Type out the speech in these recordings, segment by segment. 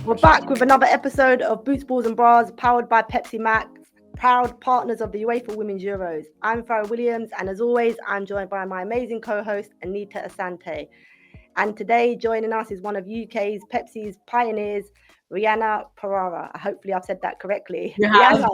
We're back with another episode of Boots, Balls and Bras, powered by Pepsi Max, proud partners of the UEFA Women's Euros. I'm Fara Williams, and as always, I'm joined by my amazing co-host, Anita Asante. And today, joining us is one of UK's Pepsi's pioneers, Ryhanna Parara. Hopefully, I've said that correctly. Ryhanna,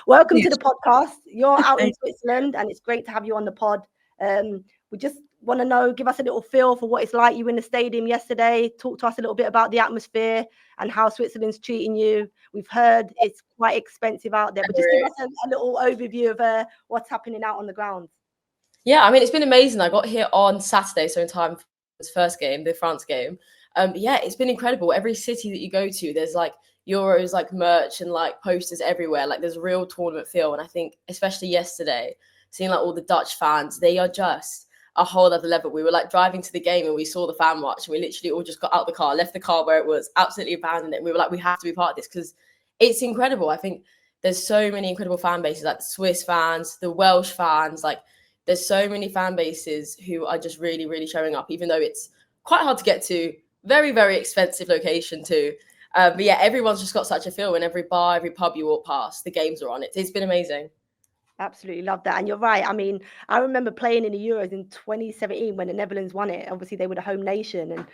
welcome to the podcast. You're out in Switzerland, and it's great to have you on the pod. We just want to know, give us a little feel for what it's like. You were in the stadium yesterday. Talk to us a little bit about the atmosphere and how Switzerland's treating you. We've heard it's quite expensive out there, but just give us a little overview of what's happening out on the ground. Yeah, I mean, it's been amazing. I got here on Saturday, so in time for this first game, the France game. Yeah, it's been incredible. Every city that you go to, there's like Euros, like merch and like posters everywhere. Like there's a real tournament feel. And I think especially yesterday, seeing like all the Dutch fans, they are just a whole other level. We were like driving to the game and we saw the fan watch and we literally all just got out the car, left the car where it was, absolutely abandoned it. And we were like, we have to be part of this because it's incredible. I think there's so many incredible fan bases, like the Swiss fans, the Welsh fans, like there's so many fan bases who are just really, really showing up, even though it's quite hard to get to, very, very expensive location too. But yeah, everyone's just got such a feel. In every bar, every pub you walk past, the games are on. It's been amazing. Absolutely love that. And you're right. I mean, I remember playing in the Euros in 2017 when the Netherlands won it. Obviously, they were the home nation. And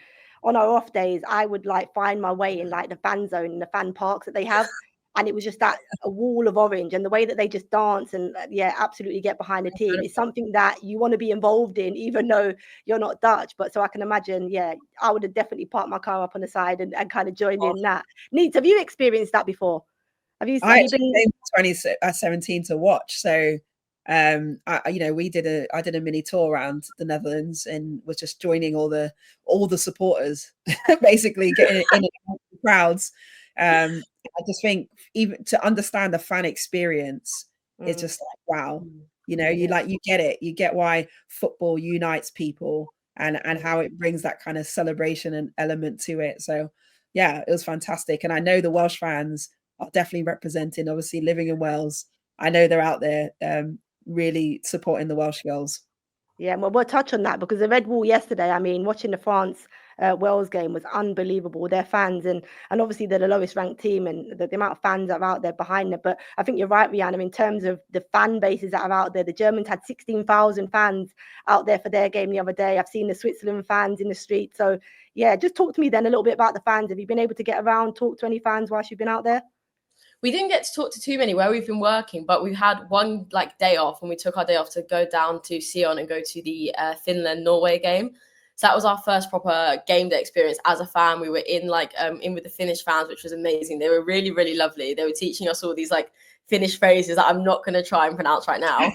on our off days, I would like find my way in like the fan zone and the fan parks that they have. And it was just that a wall of orange and the way that they just dance and absolutely get behind the team. It's something that you want to be involved in, even though you're not Dutch. But so I can imagine, I would have definitely parked my car up on the side and kind of joined in that. Neat, have you experienced that before? I actually came 2017 to watch, so I did a mini tour around the Netherlands and was just joining all the supporters, basically getting in and out of the crowds. I just think even to understand the fan experience, it's just like wow, you get it, you get why football unites people and how it brings that kind of celebration and element to it. So yeah, it was fantastic, and I know the Welsh fans are definitely representing, obviously living in Wales. I know they're out there really supporting the Welsh girls. Yeah, well, we'll touch on that because the Red Wall yesterday, I mean, watching the France Wales game was unbelievable. Their fans and obviously they're the lowest ranked team and the amount of fans that are out there behind it. But I think you're right, Ryhanna, in terms of the fan bases that are out there. The Germans had 16,000 fans out there for their game the other day. I've seen the Switzerland fans in the street. So yeah, just talk to me then a little bit about the fans. Have you been able to get around, talk to any fans whilst you've been out there? We didn't get to talk to too many where we've been working, but we had one like day off and we took our day off to go down to Sion and go to the Finland-Norway game. So that was our first proper game day experience as a fan. We were in with the Finnish fans, which was amazing. They were really, really lovely. They were teaching us all these like Finnish phrases that I'm not going to try and pronounce right now.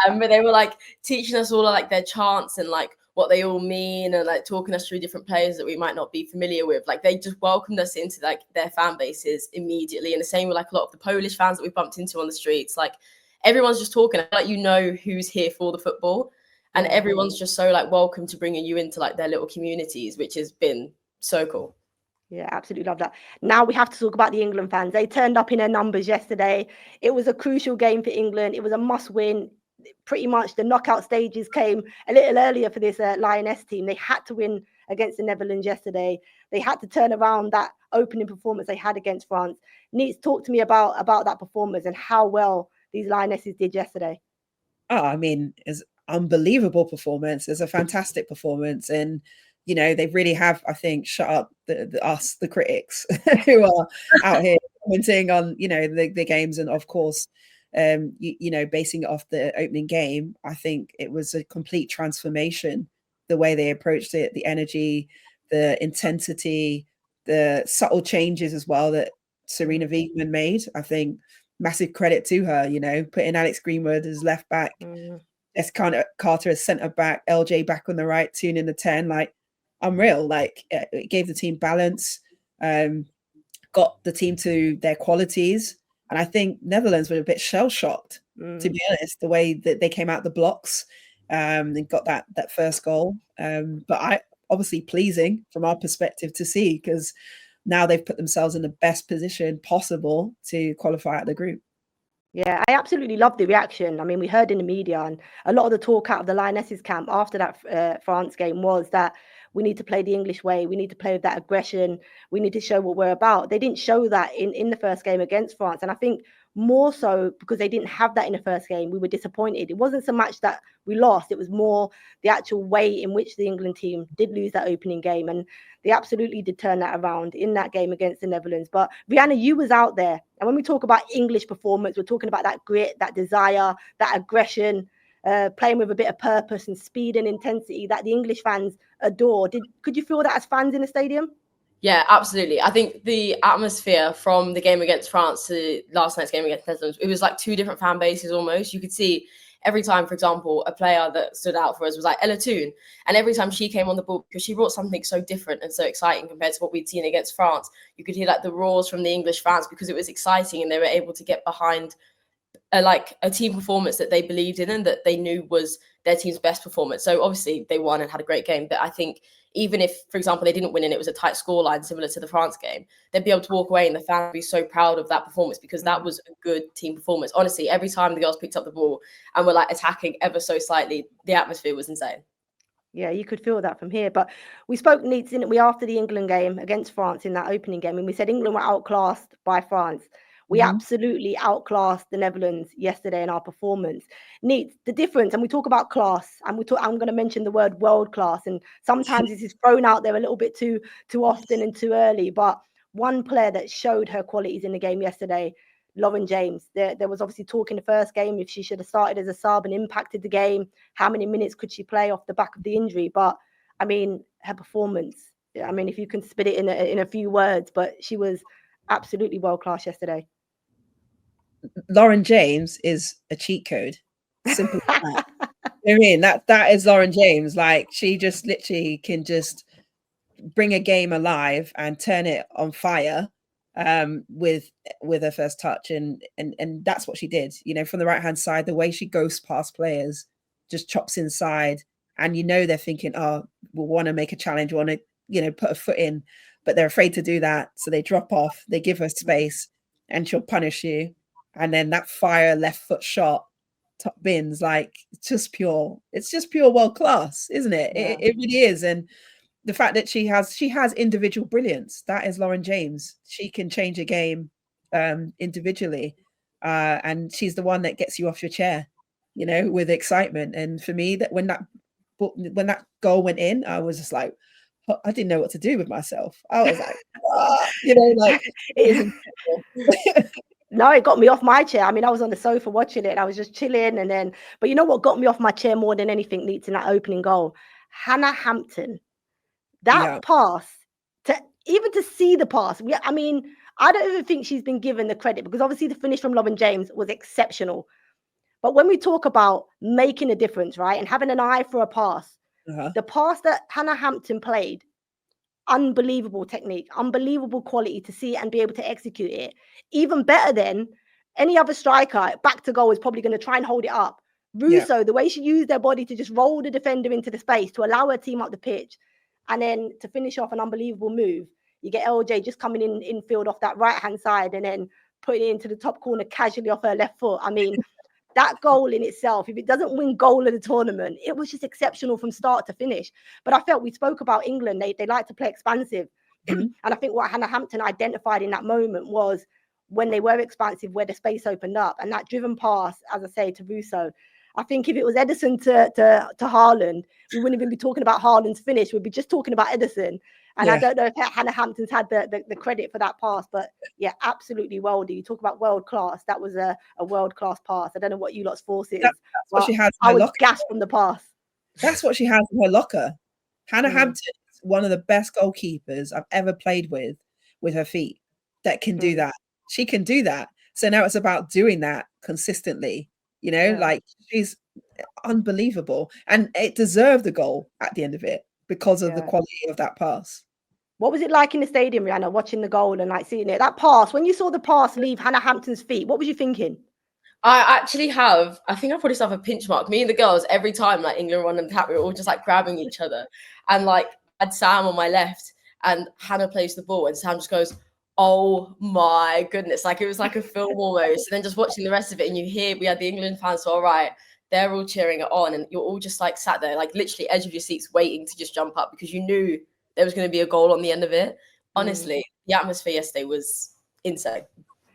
But they were like teaching us all like their chants and like what they all mean and like talking us through different players that we might not be familiar with. Like they just welcomed us into like their fan bases immediately. And the same with like a lot of the Polish fans that we bumped into on the streets. Like everyone's just talking, like who's here for the football. And everyone's just so like welcome to bringing you into like their little communities, which has been so cool. Yeah, absolutely love that. Now we have to talk about the England fans. They turned up in their numbers yesterday. It was a crucial game for England. It was a must win. Pretty much the knockout stages came a little earlier for this Lioness team. They had to win against the Netherlands yesterday. They had to turn around that opening performance they had against France. Needs talk to me about that performance and how well these Lionesses did yesterday. Oh, I mean, it's unbelievable performance. It's a fantastic performance, and they really have, I think, shut up the critics who are out here commenting on the games, and of course basing it off the opening game. I think it was a complete transformation, the way they approached it, the energy, the intensity, the subtle changes as well that Sarina Wiegman made. I think massive credit to her, putting Alex Greenwood as left back, Carter as centre back, LJ back on the right, Toon in the 10, like unreal. Like it gave the team balance, got the team to their qualities. And I think Netherlands were a bit shell-shocked, to be honest, the way that they came out the blocks and got that first goal. But obviously pleasing from our perspective to see, because now they've put themselves in the best position possible to qualify out of the group. Yeah, I absolutely love the reaction. I mean, we heard in the media, and a lot of the talk out of the Lionesses camp after that France game was that we need to play the English way. We need to play with that aggression. We need to show what we're about. They didn't show that in the first game against France. And I think more so because they didn't have that in the first game, we were disappointed. It wasn't so much that we lost. It was more the actual way in which the England team did lose that opening game. And they absolutely did turn that around in that game against the Netherlands. But Ryhanna, you was out there. And when we talk about English performance, we're talking about that grit, that desire, that aggression, playing with a bit of purpose and speed and intensity that the English fans adore. Could you feel that as fans in the stadium? Yeah, absolutely. I think the atmosphere from the game against France to last night's game against Netherlands, it was like two different fan bases almost. You could see every time, for example, a player that stood out for us was like Ella Toon. And every time she came on the ball, because she brought something so different and so exciting compared to what we'd seen against France, you could hear like the roars from the English fans because it was exciting and they were able to get behind a team performance that they believed in and that they knew was their team's best performance. So obviously they won and had a great game. But I think even if, for example, they didn't win and it was a tight scoreline similar to the France game, they'd be able to walk away and the fans would be so proud of that performance because that was a good team performance. Honestly, every time the girls picked up the ball and were like attacking ever so slightly, the atmosphere was insane. Yeah, you could feel that from here. But we spoke, Neats, didn't we, after the England game against France in that opening game, and we said England were outclassed by France. We absolutely outclassed the Netherlands yesterday in our performance. Neat, the difference, and we talk about class, and I'm going to mention the word world class, and sometimes this is thrown out there a little bit too often and too early. But one player that showed her qualities in the game yesterday, Lauren James. There was obviously talk in the first game if she should have started as a sub and impacted the game. How many minutes could she play off the back of the injury? But I mean, her performance. I mean, if you can spit it in a few words, but she was absolutely world class yesterday. Lauren James is a cheat code. Simple as that. I mean, that is Lauren James. Like, she just literally can just bring a game alive and turn it on fire with her first touch, and that's what she did. You know, from the right hand side, the way she goes past players, just chops inside, and they're thinking, oh, we want to make a challenge, want to put a foot in, but they're afraid to do that, so they drop off, they give her space, and she'll punish you. And then that fire left foot shot, top bins, like it's just pure world class, isn't it? Yeah. It really is. And the fact that she has individual brilliance, that is Lauren James. She can change a game individually, and she's the one that gets you off your chair, with excitement. And for me, that when that goal went in, I was just like, I didn't know what to do with myself. I was like, like it was No, it got me off my chair. I mean, I was on the sofa watching it and I was just chilling. And then, but you know what got me off my chair more than anything, Neats, in that opening goal? Hannah Hampton. That pass, to see the pass. I mean, I don't even think she's been given the credit because obviously the finish from Lauren James was exceptional. But when we talk about making a difference, right, and having an eye for a pass, the pass that Hannah Hampton played, unbelievable technique, unbelievable quality to see and be able to execute it. Even better than any other striker, back to goal is probably going to try and hold it up. Russo, the way she used her body to just roll the defender into the space to allow her team up the pitch, and then to finish off an unbelievable move. You get LJ just coming in field off that right-hand side and then putting it into the top corner casually off her left foot. I mean, that goal in itself, if it doesn't win goal of the tournament, it was just exceptional from start to finish. But I felt we spoke about England. They like to play expansive. And I think what Hannah Hampton identified in that moment was when they were expansive, where the space opened up. And that driven pass, as I say, to Russo, I think if it was Edison to Haaland, we wouldn't even be talking about Haaland's finish. We'd be just talking about Edison. And I don't know if Hannah Hampton's had the credit for that pass, but yeah, absolutely worldy. You talk about world class. That was a world class pass. I don't know what you lot's force is. That's what she has. I was gassed from the pass. That's what she has in her locker. Hannah Hampton is one of the best goalkeepers I've ever played with her feet that can do that. She can do that. So now it's about doing that consistently. Like, she's unbelievable, and it deserved the goal at the end of it because of the quality of that pass. What was it like in the stadium, Ryhanna, watching the goal and like seeing it? That pass, when you saw the pass leave Hannah Hampton's feet, what was you thinking? I think I probably still have a pinch mark. Me and the girls, every time like England won and tap, we were all just like grabbing each other. And like I had Sam on my left and Hannah plays the ball and Sam just goes, Oh my goodness. Like, it was like a film almost. And then just watching the rest of it, and we had the England fans, so all right, they're all cheering it on, and you're all just like sat there, like literally edge of your seats, waiting to just jump up because you knew there was going to be a goal on the end of it. Honestly, the atmosphere yesterday was insane.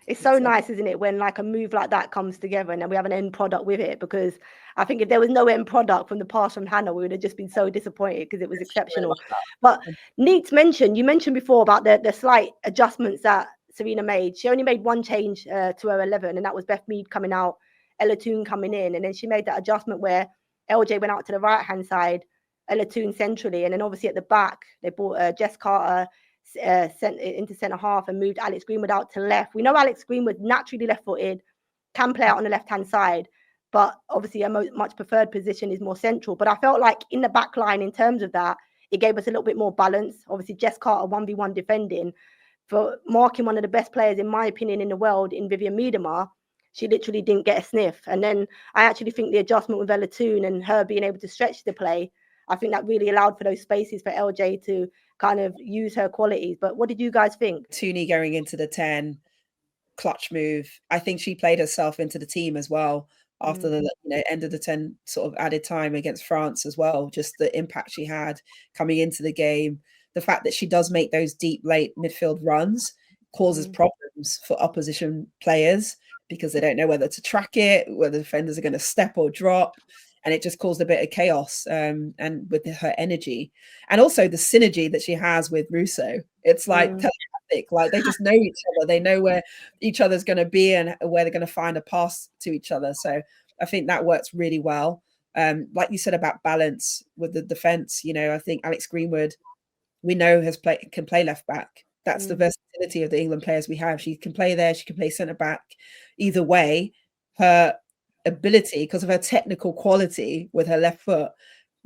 It's so nice, isn't it, when like a move like that comes together and then we have an end product with it? Because I think if there was no end product from the pass from Hannah, we would have just been so disappointed because it was exceptional. But Neat you mentioned before about the slight adjustments that Sarina made. She only made one change to her 11, and that was Beth Mead coming out, Ella Toone coming in. And then she made that adjustment where LJ went out to the right-hand side, Ella Toone centrally. And then obviously at the back, they brought Jess Carter sent it into centre half and moved Alex Greenwood out to left. We know Alex Greenwood naturally left-footed, can play out on the left-hand side, but obviously a much preferred position is more central. But I felt like in the back line, in terms of that, it gave us a little bit more balance. Obviously, Jess Carter 1v1 defending, for marking one of the best players, in my opinion, in the world, in Vivian Miedema, she literally didn't get a sniff. And then I actually think the adjustment with Ella Toone and her being able to stretch the play, I think that really allowed for those spaces for LJ to kind of use her qualities. But what did you guys think? Tooney going into the 10, clutch move. I think she played herself into the team as well after the end of the 10 sort of added time against France as well. Just the impact she had coming into the game. The fact that she does make those deep late midfield runs causes problems for opposition players because they don't know whether to track it, whether defenders are going to step or drop. And it just caused a bit of chaos and with her energy. And also the synergy that she has with Russo. It's like telepathic, like they just know each other. They know where each other's going to be and where they're going to find a pass to each other. So I think that works really well. Like you said about balance with the defense, I think Alex Greenwood, we know can play left back. That's the versatility of the England players we have. She can play there. She can play centre back. Either way, her ability, because of her technical quality with her left foot,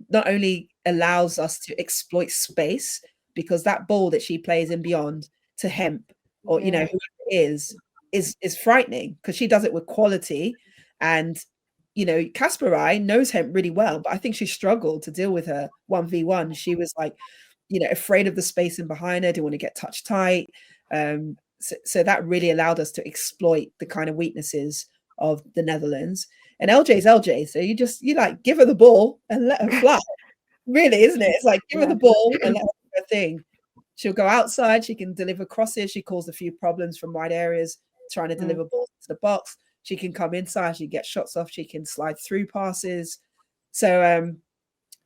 not only allows us to exploit space, because that ball that she plays in beyond to Hemp or whoever it is frightening, because she does it with quality. And Kasparai knows Hemp really well, but I think she struggled to deal with her 1v1. She was like afraid of the space in behind her, didn't want to get touch tight. So that really allowed us to exploit the kind of weaknesses of the Netherlands. And LJ's LJ, so you like give her the ball and let her fly. Really, isn't it? It's like give her the ball and let her do her thing. She'll go outside, she can deliver crosses, she caused a few problems from wide areas trying to deliver balls to the box. She can come inside, she gets shots off, she can slide through passes. So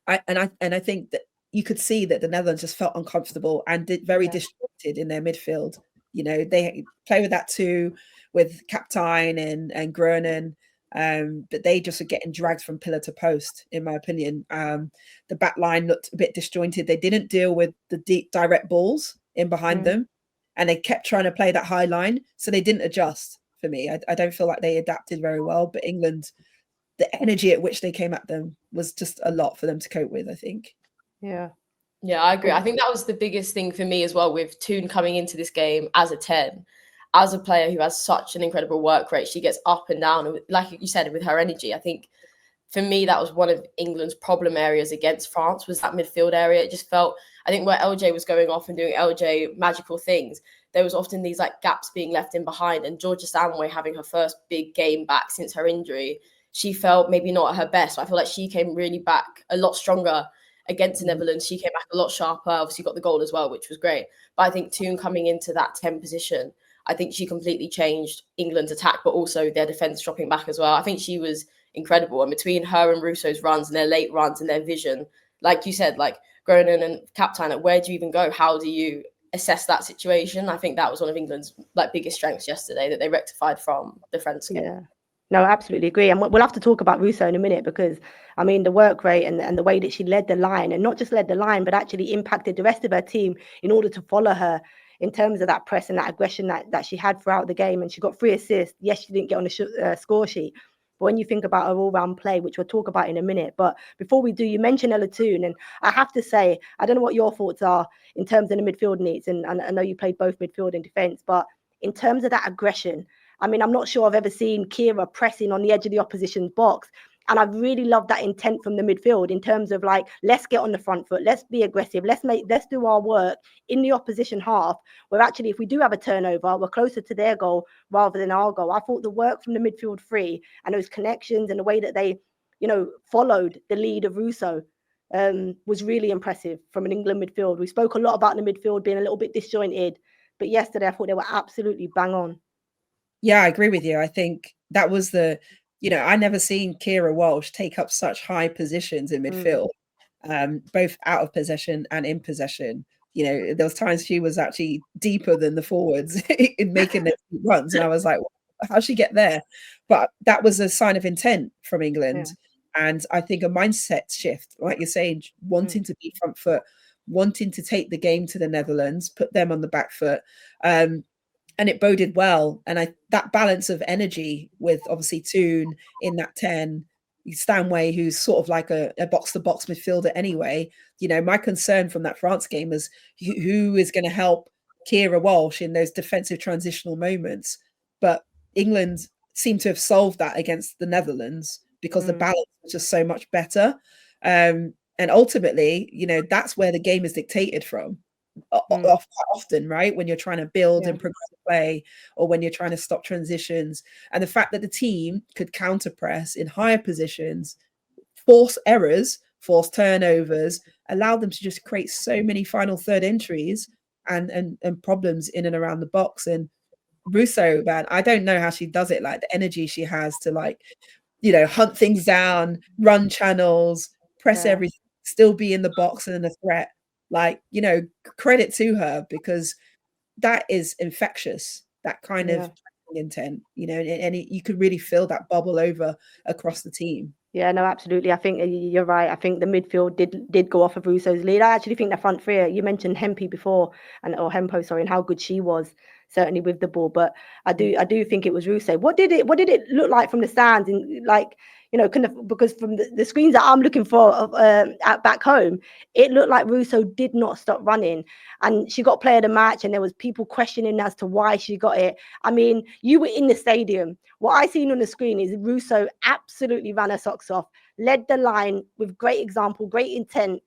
I think that you could see that the Netherlands just felt uncomfortable and very disjointed in their midfield. They play with that too, with Kaptein and Groenen, but they just are getting dragged from pillar to post, in my opinion. The back line looked a bit disjointed. They didn't deal with the deep direct balls in behind them, and they kept trying to play that high line, so they didn't adjust for me. I don't feel like they adapted very well, but England, the energy at which they came at them was just a lot for them to cope with, I think. Yeah, I agree. I think that was the biggest thing for me as well, with Toone coming into this game as a 10, as a player who has such an incredible work rate. She gets up and down, and like you said, with her energy. I think for me, that was one of England's problem areas against France, was that midfield area. It just felt, I think, where LJ was going off and doing LJ magical things, there was often these like gaps being left in behind. And Georgia Stanway having her first big game back since her injury, she felt maybe not at her best. I feel like she came really back a lot stronger against the Netherlands. She came back a lot sharper. Obviously got the goal as well, which was great. But I think Toone coming into that 10 position, I think she completely changed England's attack, but also their defence dropping back as well. I think she was incredible. And between her and Russo's runs and their late runs and their vision, like you said, like Groenen and Kaptein, where do you even go? How do you assess that situation? I think that was one of England's like biggest strengths yesterday, that they rectified from the France game. Yeah. No, I absolutely agree. And we'll have to talk about Russo in a minute, because, I mean, the work rate and the way that she led the line, and not just led the line, but actually impacted the rest of her team in order to follow her in terms of that press and that aggression that she had throughout the game. And she got 3 assists. Yes, she didn't get on the score sheet. But when you think about her all-round play, which we'll talk about in a minute. But before we do, you mentioned Ella Toone. And I have to say, I don't know what your thoughts are in terms of the midfield needs. And I know you played both midfield and defence. But in terms of that aggression, I mean, I'm not sure I've ever seen Kira pressing on the edge of the opposition's box And I really love that intent from the midfield in terms of like, let's get on the front foot, let's be aggressive, let's do our work in the opposition half, where actually if we do have a turnover, we're closer to their goal rather than our goal. I thought the work from the midfield three and those connections and the way that they, you know, followed the lead of Russo was really impressive from an England midfield. We spoke a lot about the midfield being a little bit disjointed, but yesterday I thought they were absolutely bang on. Yeah, I agree with you. I think that was I never seen Keira Walsh take up such high positions in midfield, both out of possession and in possession. You know, there was times she was actually deeper than the forwards in making their runs, and I was like, how'd she get there? But that was a sign of intent from England, and I think a mindset shift, like you're saying, wanting to be front foot, wanting to take the game to the Netherlands, put them on the back foot. And it boded well. And that balance of energy with obviously Toon in that 10, Stanway, who's sort of like a box-to-box midfielder anyway. You know, my concern from that France game was who is going to help Keira Walsh in those defensive transitional moments. But England seemed to have solved that against the Netherlands because the balance was just so much better. And ultimately, you know, that's where the game is dictated from. Often, right, when you're trying to build and progress play, or when you're trying to stop transitions, and the fact that the team could counter press in higher positions, force errors, force turnovers, allow them to just create so many final third entries and problems in and around the box. And Russo, man, I don't know how she does it, like the energy she has to, like, you know, hunt things down, run channels, press everything, still be in the box and a threat. Like, you know, credit to her, because that is infectious, that kind of intent, you know, and you could really feel that bubble over across the team. Yeah, no, absolutely. I think you're right. I think the midfield did go off of Russo's lead. I actually think the front three, you mentioned Hempo before, or Hempo, sorry, and how good she was, certainly with the ball. But I do think it was Russo. What did it look like from the stands? And like, you know, kind of, because from the screens that I'm looking for at back home, it looked like Russo did not stop running, and she got player of the match, and there was people questioning as to why she got it. I mean, you were in the stadium. What I seen on the screen is Russo absolutely ran her socks off, led the line with great example, great intent.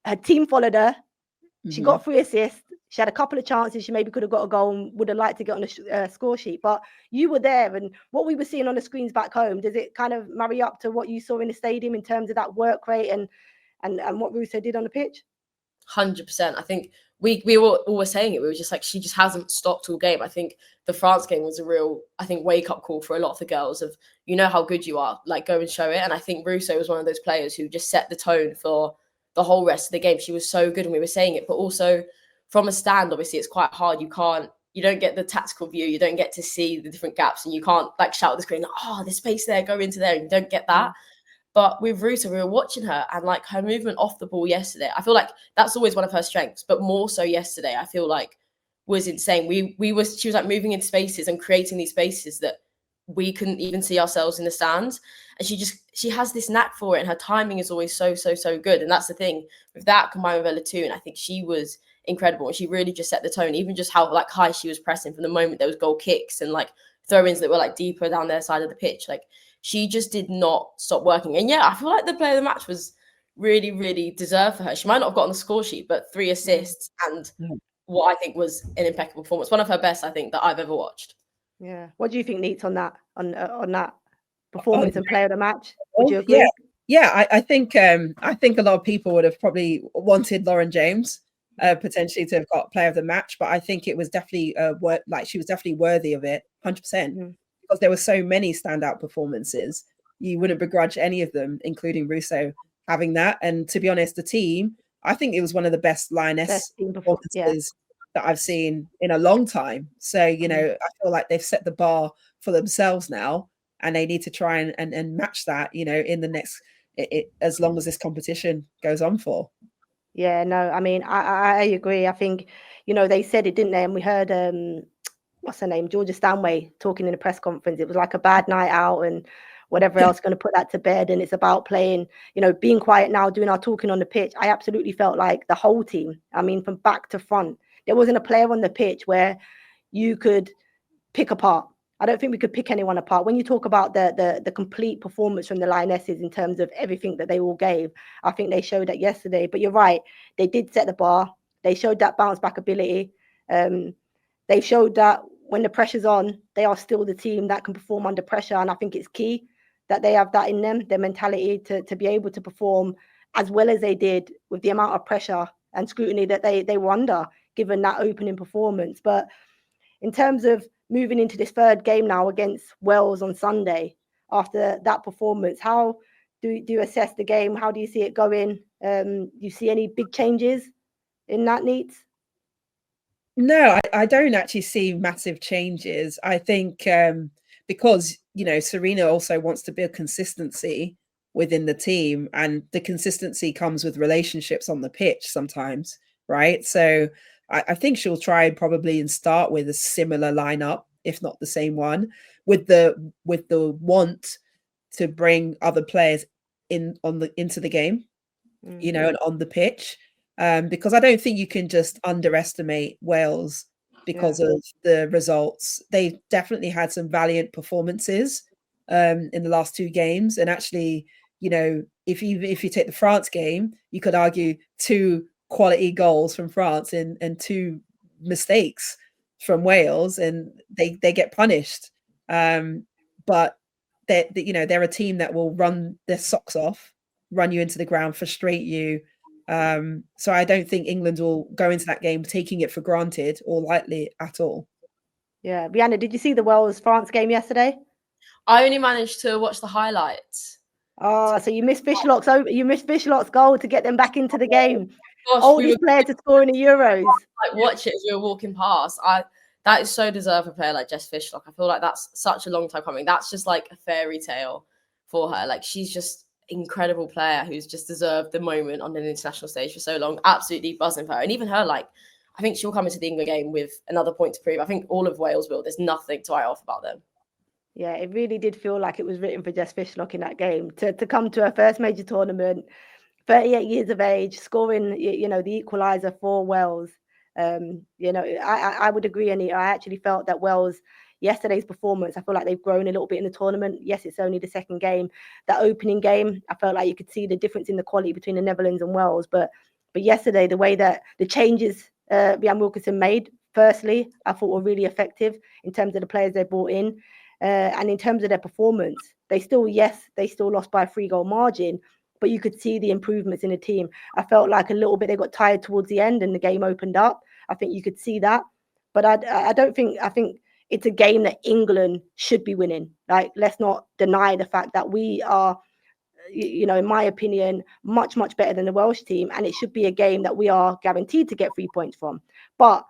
Her team followed her. She got 3 assists. She had a couple of chances. She maybe could have got a goal and would have liked to get on the score sheet. But you were there, and what we were seeing on the screens back home, does it kind of marry up to what you saw in the stadium in terms of that work rate and what Russo did on the pitch? 100%. I think we were always saying it. We were just like, she just hasn't stopped all game. I think the France game was a real, wake up call for a lot of the girls of, you know how good you are, like, go and show it. And I think Russo was one of those players who just set the tone for the whole rest of the game. She was so good, and we were saying it, but also from a stand, obviously it's quite hard. You don't get the tactical view. You don't get to see the different gaps, and you can't like shout at the screen, oh, there's space there, go into there. And you don't get that. But with Russo, we were watching her, and like her movement off the ball yesterday, I feel like that's always one of her strengths, but more so yesterday, I feel like was insane. She was like moving into spaces and creating these spaces that we couldn't even see ourselves in the stands. And she has this knack for it, and her timing is always so good. And that's the thing with that combined with Ella, I think she was incredible, and she really just set the tone. Even just how like high she was pressing from the moment there was goal kicks and like throw-ins that were like deeper down their side of the pitch. Like, she just did not stop working. And yeah, I feel like the player of the match was really deserved for her. She might not have gotten the score sheet, but 3 assists and what I think was an impeccable performance. One of her best, I think, that I've ever watched. Yeah. What do you think, Neat, on that performance and player of the match? Would you agree? Yeah. Yeah, I think a lot of people would have probably wanted Lauren James potentially to have got player of the match, but I think it was definitely she was definitely worthy of it, 100%. Because there were so many standout performances. You wouldn't begrudge any of them, including Russo, having that. And to be honest, the team, I think it was one of the best Lioness performances that I've seen in a long time. So, you know, I feel like they've set the bar for themselves now, and they need to try and match that, you know, in the next, as long as this competition goes on for. Yeah, no, I mean, I agree. I think, you know, they said it, didn't they? And we heard, what's her name? Georgia Stanway talking in a press conference. It was like a bad night out and whatever else, going to put that to bed. And it's about playing, you know, being quiet now, doing our talking on the pitch. I absolutely felt like the whole team, I mean, from back to front, there wasn't a player on the pitch where you could pick apart. I don't think we could pick anyone apart. When you talk about the complete performance from the Lionesses in terms of everything that they all gave, I think they showed that yesterday. But you're right, they did set the bar. They showed that bounce back ability. They showed that when the pressure's on, they are still the team that can perform under pressure. And I think it's key that they have that in them, their mentality to be able to perform as well as they did with the amount of pressure and scrutiny that they were under, given that opening performance. But in terms of moving into this third game now against Wales on Sunday, after that performance, how do you assess the game? How do you see it going? Do you see any big changes in that, Needs? No, I don't actually see massive changes. I think because, Sarina also wants to build consistency within the team, and the consistency comes with relationships on the pitch sometimes, right? So I think she'll try probably and start with a similar lineup, if not the same one, with the want to bring other players into the game, and on the pitch. Because I don't think you can just underestimate Wales because of the results. They definitely had some valiant performances in the last two games. And actually, if you take the France game, you could argue two quality goals from France and two mistakes from Wales, and they get punished. But they're a team that will run their socks off, run you into the ground, frustrate you. So I don't think England will go into that game taking it for granted or lightly at all. Yeah, Ryhanna, did you see the Wales-France game yesterday? I only managed to watch the highlights. Oh, so you missed Fishlock's goal to get them back into the game. Gosh, Oldest player to score in the Euros. Watch it as we were walking past. That is so deserved for a player like Jess Fishlock. I feel like that's such a long time coming. That's just like a fairy tale for her. Like, she's just incredible player who's just deserved the moment on an international stage for so long. Absolutely buzzing for her. And even her, I think she'll come into the England game with another point to prove. I think all of Wales will. There's nothing to write off about them. Yeah, it really did feel like it was written for Jess Fishlock in that game to come to her first major tournament, 38 years of age, scoring, the equaliser for Wales. I would agree, Anita. I actually felt that Wales, yesterday's performance, I feel like they've grown a little bit in the tournament. Yes, it's only the second game. That opening game, I felt like you could see the difference in the quality between the Netherlands and Wales. But yesterday, the way that the changes Jan Wilkinson made, firstly, I thought were really effective in terms of the players they brought in. And in terms of their performance, they still lost by a 3-goal margin, but you could see the improvements in the team. I felt like a little bit they got tired towards the end and the game opened up. I think you could see that. But I think it's a game that England should be winning. Like, let's not deny the fact that we are, in my opinion, much, much better than the Welsh team. And it should be a game that we are guaranteed to get 3 points from. But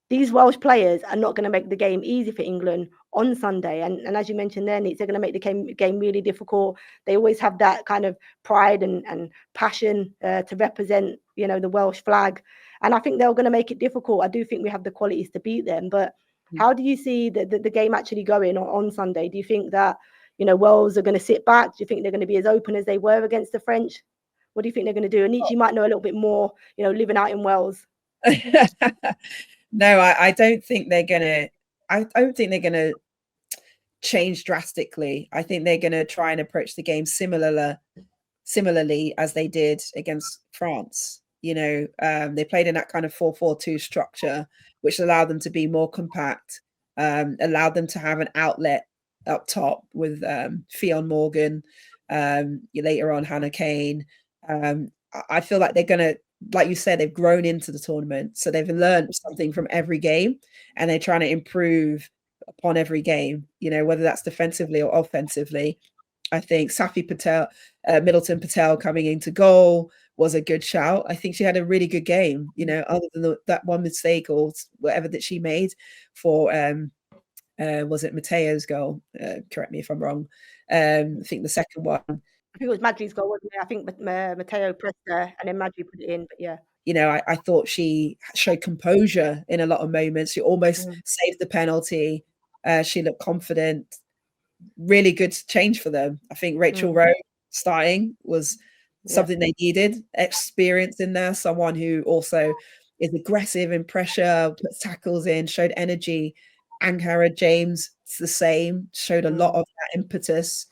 these Welsh players are not going to make the game easy for England on Sunday. And as you mentioned there, they're going to make the game really difficult. They always have that kind of pride and passion to represent, the Welsh flag. And I think they're going to make it difficult. I do think we have the qualities to beat them. But how do you see the game actually going on Sunday? Do you think that, Wales are going to sit back? Do you think they're going to be as open as they were against the French? What do you think they're going to do? And you might know a little bit more, living out in Wales. No, I don't think they're gonna. I don't think they're gonna change drastically. I think they're gonna try and approach the game similarly as they did against France. They played in that kind of 4-4-2 structure, which allowed them to be more compact, allowed them to have an outlet up top with Fionn Morgan, later on Hannah Kane. I feel like they're gonna, like you said, they've grown into the tournament, so they've learned something from every game, and they're trying to improve upon every game. Whether that's defensively or offensively. I think Safi Patel, Middleton Patel coming into goal was a good shout. I think she had a really good game. Other than that one mistake or whatever that she made for was it Mateo's goal? Correct me if I'm wrong. I think the second one. I think it was Madri's goal, wasn't it? I think Mateo pressed her and then Madri put it in, but yeah. I thought she showed composure in a lot of moments. She almost saved the penalty. She looked confident. Really good change for them. I think Rachel Rowe starting was something they needed. Experience in there. Someone who also is aggressive in pressure, puts tackles in, showed energy. Ankara, James, it's the same, showed a lot of that impetus.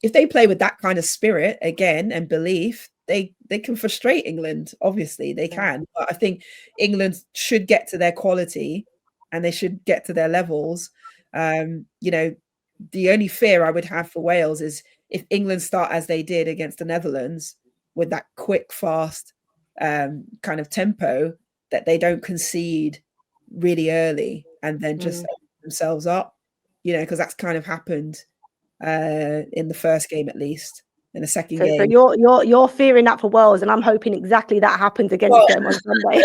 If they play with that kind of spirit again and belief, they can frustrate England. Obviously, they can. But I think England should get to their quality and they should get to their levels. The only fear I would have for Wales is if England start as they did against the Netherlands with that quick, fast kind of tempo, that they don't concede really early and then just open themselves up, because that's kind of happened in the first game, at least. In the second game. So you're fearing that for Wales, and I'm hoping exactly that happens against them on Sunday.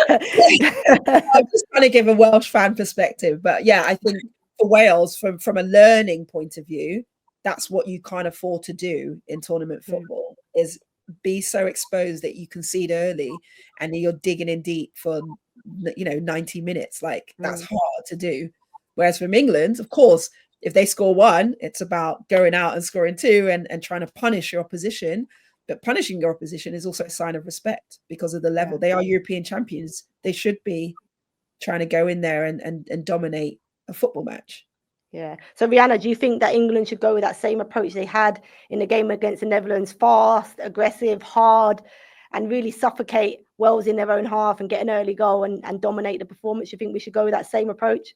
I'm just trying to give a Welsh fan perspective, but yeah, I think for Wales, from a learning point of view, that's what you can't afford to do in tournament football, is be so exposed that you concede early and you're digging in deep for 90 minutes. Like, that's hard to do. Whereas from England, of course, if they score one, it's about going out and scoring two and trying to punish your opposition. But punishing your opposition is also a sign of respect because of the level. They are European champions. They should be trying to go in there and dominate a football match. Yeah. So, Ryhanna, do you think that England should go with that same approach they had in the game against the Netherlands? Fast, aggressive, hard, and really suffocate Wales in their own half and get an early goal and dominate the performance? You think we should go with that same approach?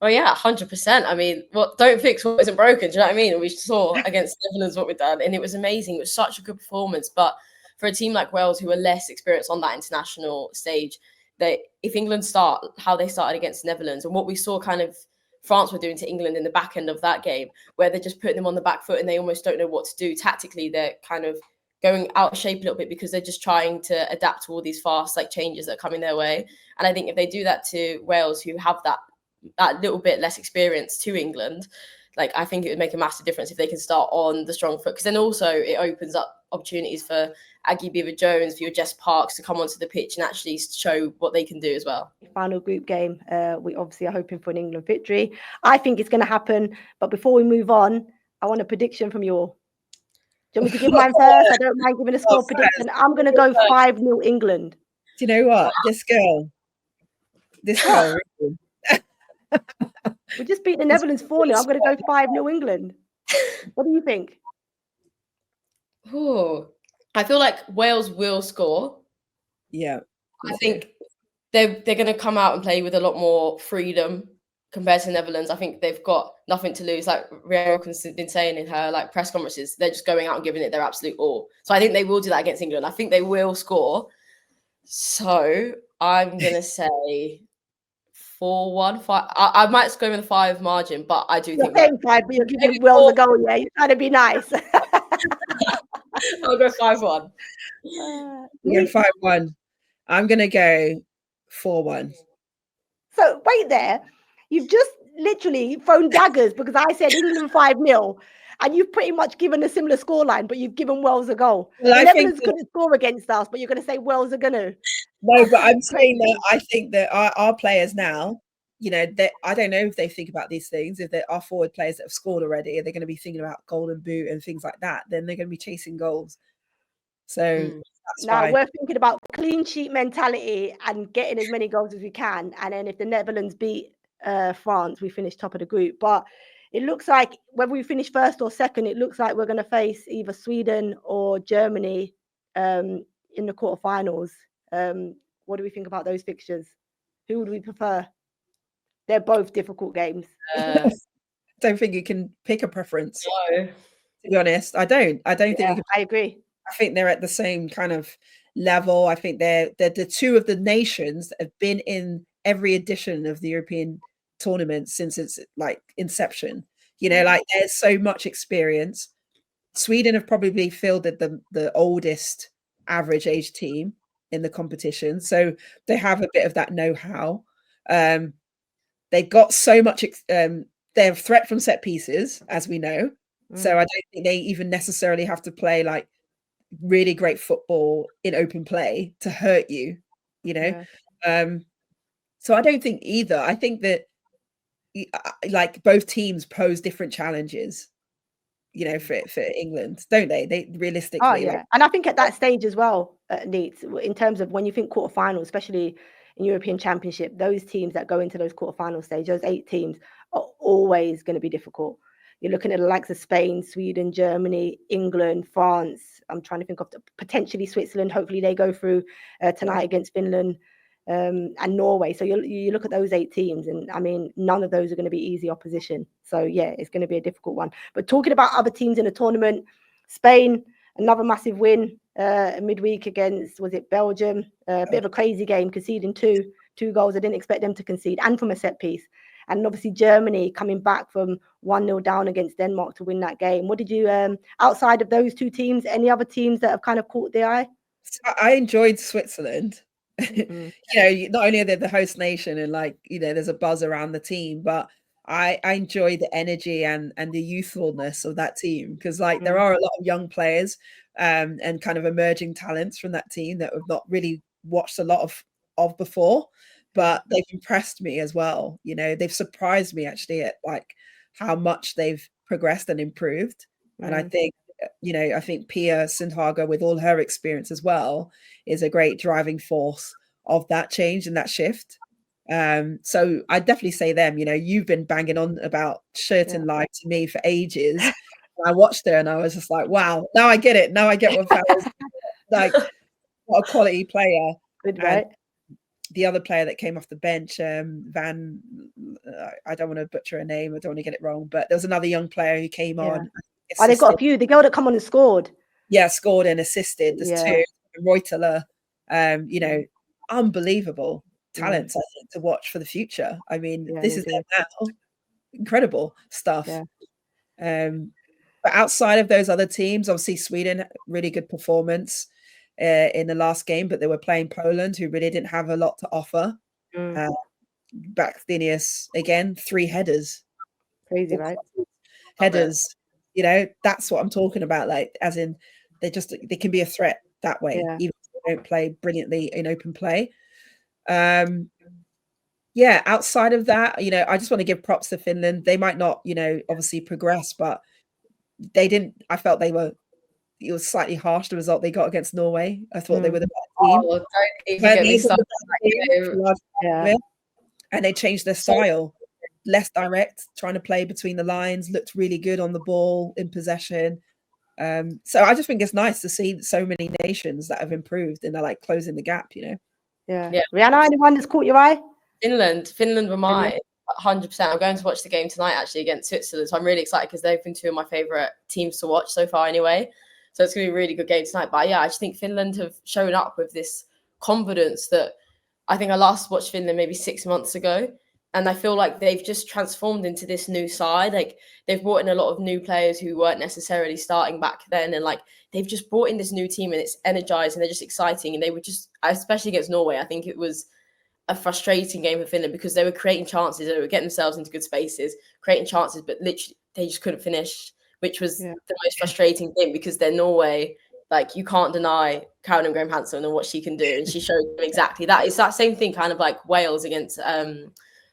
Oh yeah, 100%. I mean, don't fix what isn't broken. Do you know what I mean? We saw against the Netherlands what we've done, and it was amazing. It was such a good performance. But for a team like Wales, who are less experienced on that international stage, that if England start how they started against the Netherlands, and what we saw kind of France were doing to England in the back end of that game, where they're just putting them on the back foot and they almost don't know what to do tactically. They're kind of going out of shape a little bit because they're just trying to adapt to all these fast changes that are coming their way. And I think if they do that to Wales, who have that little bit less experience to England, I think it would make a massive difference if they can start on the strong foot, because then also it opens up opportunities for Aggie Beaver-Jones, for your Jess Parks to come onto the pitch and actually show what they can do as well. Final group game, we obviously are hoping for an England victory. I think it's going to happen, but before we move on, I want a prediction from you all. Do you want me to give mine first? I don't mind giving a score prediction. I'm going to go 5-0 England. Do you know what? This girl. We just beat the Netherlands 4-0. I'm going to go 5-0 England. What do you think? Oh, I feel like Wales will score. Yeah. I think they're going to come out and play with a lot more freedom compared to the Netherlands. I think they've got nothing to lose. Like Ryhanna's been saying in her press conferences, they're just going out and giving it their absolute all. So I think they will do that against England. I think they will score. So I'm going to say 4-1. I might go with a 5 margin, but I do think saying 5, but you're giving Wales a goal. Yeah, you're trying to be nice. I'll go 5-1. You're 5-1. I'm gonna go 4-1. So wait there. You've just literally thrown daggers because I said England 5-0, and you've pretty much given a similar scoreline, but you've given Wales a goal. Well, the Netherlands couldn't score against us, but you're going to say Wales are going to. No, but I'm saying that I think that our players now, I don't know if they think about these things. If there are forward players that have scored already, are they going to be thinking about golden boot and things like that? Then they're going to be chasing goals. So now we're thinking about clean sheet mentality and getting as many goals as we can. And then if the Netherlands beat France, we finish top of the group. But it looks like whether we finish first or second, it looks like we're going to face either Sweden or Germany in the quarterfinals. What do we think about those fixtures? Who would we prefer? They're both difficult games. I don't think you can pick a preference. No. To be honest, I don't think you can. I agree. I think they're at the same kind of level. I think they're the two of the nations that have been in every edition of the European tournament since its inception. There's so much experience. Sweden have probably fielded the oldest average age team in the competition, so they have a bit of that know-how. They've got so much. They have threat from set pieces, as we know. So I don't think they even necessarily have to play really great football in open play to hurt you. So I don't think either. I think that both teams pose different challenges. For England, don't they? They realistically. And I think at that stage as well, Neat, in terms of when you think quarterfinals, especially in European Championship, those teams that go into those quarterfinal stage, those 8 teams are always going to be difficult. You're looking at the likes of Spain, Sweden, Germany, England, France. I'm trying to think of potentially Switzerland. Hopefully they go through tonight against Finland and Norway. So you look at those 8 teams, and I mean, none of those are going to be easy opposition. So yeah, it's going to be a difficult one. But talking about other teams in the tournament, Spain, another massive win midweek against, was it Belgium? A bit of a crazy game, conceding two goals. I didn't expect them to concede, and from a set piece. And obviously Germany coming back from 1-0 down against Denmark to win that game. What did you, outside of those 2 teams, any other teams that have kind of caught the eye? I enjoyed Switzerland. You know, not only are they the host nation and like, you know, there's a buzz around the team, but I enjoy the energy and the youthfulness of that team, because like there are a lot of young players and kind of emerging talents from that team that have not really watched a lot of before, but they've impressed me as well. You know, they've surprised me actually at like how much they've progressed and improved. And I think, you know, I think Pia Sundhage, with all her experience as well, is a great driving force of that change and that shift. So I definitely say them. You know, you've been banging on about Shirton Live to me for ages. And I watched her and I was just like, wow, now I get it. Now I get what Fara's like, what a quality player. Good, right? The other player that came off the bench, I don't want to butcher her name, I don't want to get it wrong, but there was another young player who came on. Oh, they've got a few. The girl that come on and scored. Yeah, scored and assisted. There's 2. Reuteler, you know, unbelievable talents, I think, to watch for the future. I mean, this is them now. Incredible stuff. But outside of those other teams, obviously Sweden, really good performance in the last game, but they were playing Poland, who really didn't have a lot to offer. Bakstinius, again, 3 headers. Crazy, right? Headers. You know, that's what I'm talking about. Like, as in, they can be a threat that way, even if they don't play brilliantly in open play. Outside of that, you know, I just want to give props to Finland. They might not, you know, obviously progress, but they didn't. I felt it was slightly harsh, the result they got against Norway. I thought they were the better team. Don't even get me started. And they changed their style. Less direct, trying to play between the lines, looked really good on the ball, in possession. So I just think it's nice to see so many nations that have improved and they're like closing the gap, you know? Yeah. Ryhanna, anyone that's caught your eye? Finland were mine, 100%. I'm going to watch the game tonight actually against Switzerland. So I'm really excited because they've been 2 of my favourite teams to watch so far anyway. So it's going to be a really good game tonight. But yeah, I just think Finland have shown up with this confidence that I think I last watched Finland maybe 6 months ago. And I feel like they've just transformed into this new side. Like they've brought in a lot of new players who weren't necessarily starting back then. And like they've just brought in this new team and it's energized and they're just exciting. And they were just, especially against Norway, I think it was a frustrating game for Finland because they were creating chances. They were getting themselves into good spaces, creating chances, but literally they just couldn't finish, which was the most frustrating thing because they're Norway. Like you can't deny Caroline Graham-Hansen and what she can do. And she showed them exactly that. It's that same thing kind of like Wales against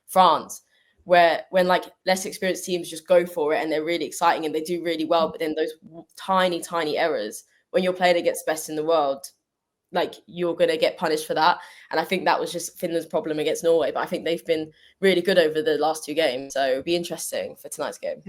France, where when like less experienced teams just go for it and they're really exciting and they do really well, but then those tiny errors when you're playing against best in the world, like you're going to get punished for that. And I think that was just Finland's problem against Norway, but I think they've been really good over the last 2 games, so it'll be interesting for tonight's game.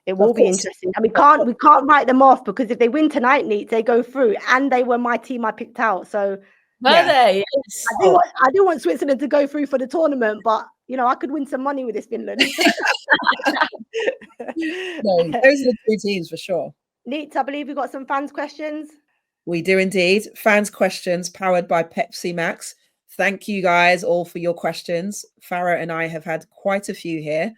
It will be interesting. And we can't write them off because if they win tonight, Neat, they go through, and they were my team I picked out. So they? Yes. I do want Switzerland to go through for the tournament, but you know, I could win some money with this Finland. No, those are the 2 teams for sure. Neat, I believe we've got some fans' questions. We do indeed. Fans' questions powered by Pepsi Max. Thank you guys all for your questions. Fara and I have had quite a few here.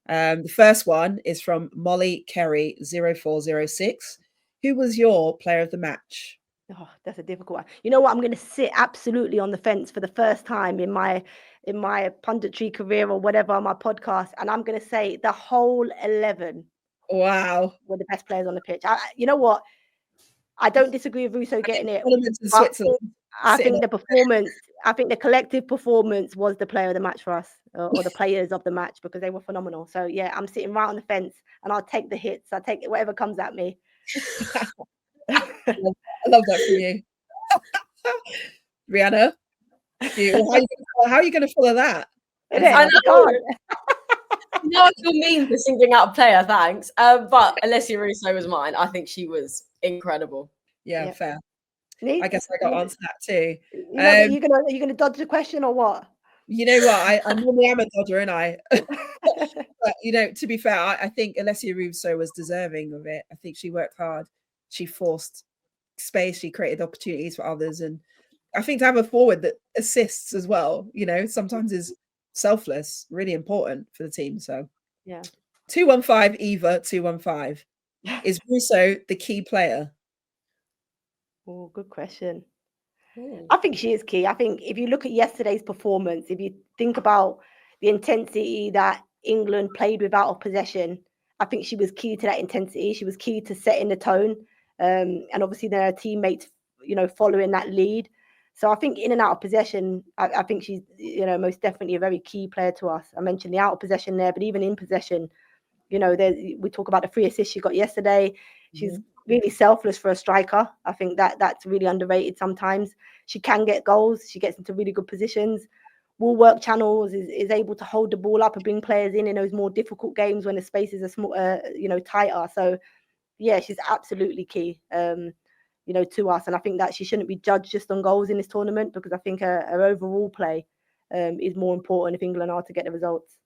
The first one is from Molly Kerry 0406. Who was your player of the match? Oh, that's a difficult one. You know what? I'm going to sit absolutely on the fence for the first time in my punditry career or whatever on my podcast, and I'm going to say the whole 11. Wow, were the best players on the pitch. You know what? I don't disagree with Russo getting it. I think the performance, I think the collective performance was the player of the match for us, or the players of the match, because they were phenomenal. So yeah, I'm sitting right on the fence, and I'll take the hits. I'll take whatever comes at me. I love that for you. Ryhanna? How are you going to follow that? It is. I You know. can't. I feel mean for singling out a player, thanks. But Alessia Russo was mine. I think she was incredible. Yeah, Yep. fair. Neat. I guess I got to answer that too. You know, are you gonna dodge the question or what? You know what? I normally am a dodger, and but you know, to be fair, I think Alessia Russo was deserving of it. I think she worked hard. She forced space. She created opportunities for others, and I think to have a forward that assists as well, you know, sometimes is selfless, really important for the team. So Yeah. 215 Eva 215. Is Russo the key player? Oh, good question. Ooh. I think she is key. I think if you look at yesterday's performance, if you think about the intensity that England played without a possession, I think she was key to that intensity. She was key to setting the tone, and obviously then her teammates, you know, following that lead. So I think in and out of possession, I think she's, you know, most definitely a very key player to us. I mentioned the out of possession there, but even in possession, you know, we talk about the 3 assists she got yesterday. She's really selfless for a striker. I think that's really underrated sometimes. She can get goals. She gets into really good positions. Will work channels, is able to hold the ball up and bring players in those more difficult games when the spaces are small, you know, tighter. So yeah, she's absolutely key, you know, to us. And I think that she shouldn't be judged just on goals in this tournament, because I think her overall play is more important if England are to get the results.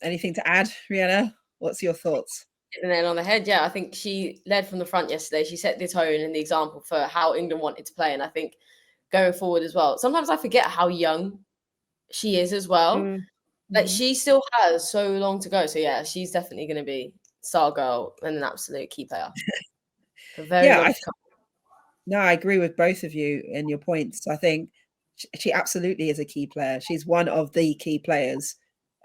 Anything to add, Ryhanna? What's your thoughts? Hitting the nail on the head. Yeah, I think she led from the front yesterday. She set the tone and the example for how England wanted to play. And I think going forward as well, sometimes I forget how young she is as well. Like she still has so long to go. So yeah, she's definitely going to be star girl and an absolute key player. For very long to come. No, I agree with both of you and your points. I think she absolutely is a key player. She's one of the key players.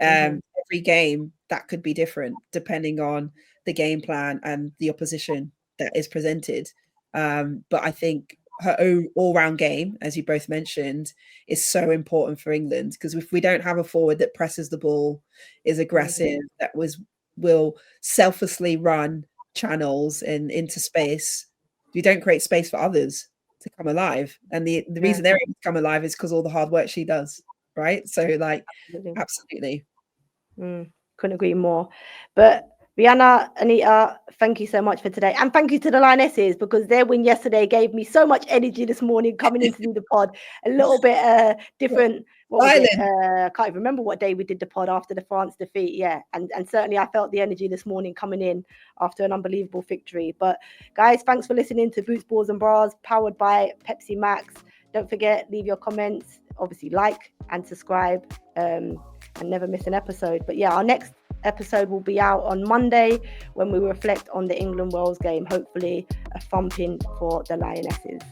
Every game that could be different depending on the game plan and the opposition that is presented. But I think her own all-round game, as you both mentioned, is so important for England, because if we don't have a forward that presses the ball, is aggressive, that will selflessly run channels and into space, you don't create space for others to come alive. And the reason they're able to come alive is because all the hard work she does, right? So like, absolutely. Couldn't agree more. But Ryhanna, Anita, thank you so much for today. And thank you to the Lionesses, because their win yesterday gave me so much energy this morning coming into the pod. A little bit different. What was it? I can't even remember what day we did the pod after the France defeat. Yeah. And certainly I felt the energy this morning coming in after an unbelievable victory. But guys, thanks for listening to Boots, Balls and Bras, powered by Pepsi Max. Don't forget, leave your comments, obviously like and subscribe, and never miss an episode. But yeah, our next episode will be out on Monday, when we reflect on the England-Wales game. Hopefully a thumping for the Lionesses.